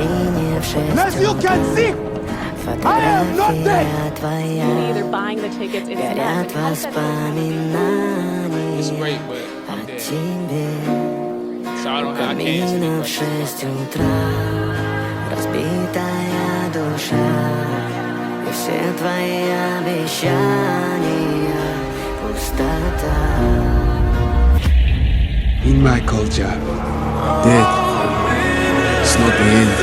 As you can see, I am not dead. Either buying the tickets, it's Горят воспоминания It's great, but о I'm dead. тебе. So I can't Камина в speak 6 утра, разбитая душа, и все твои обещания пустота. In my culture, death is not the end.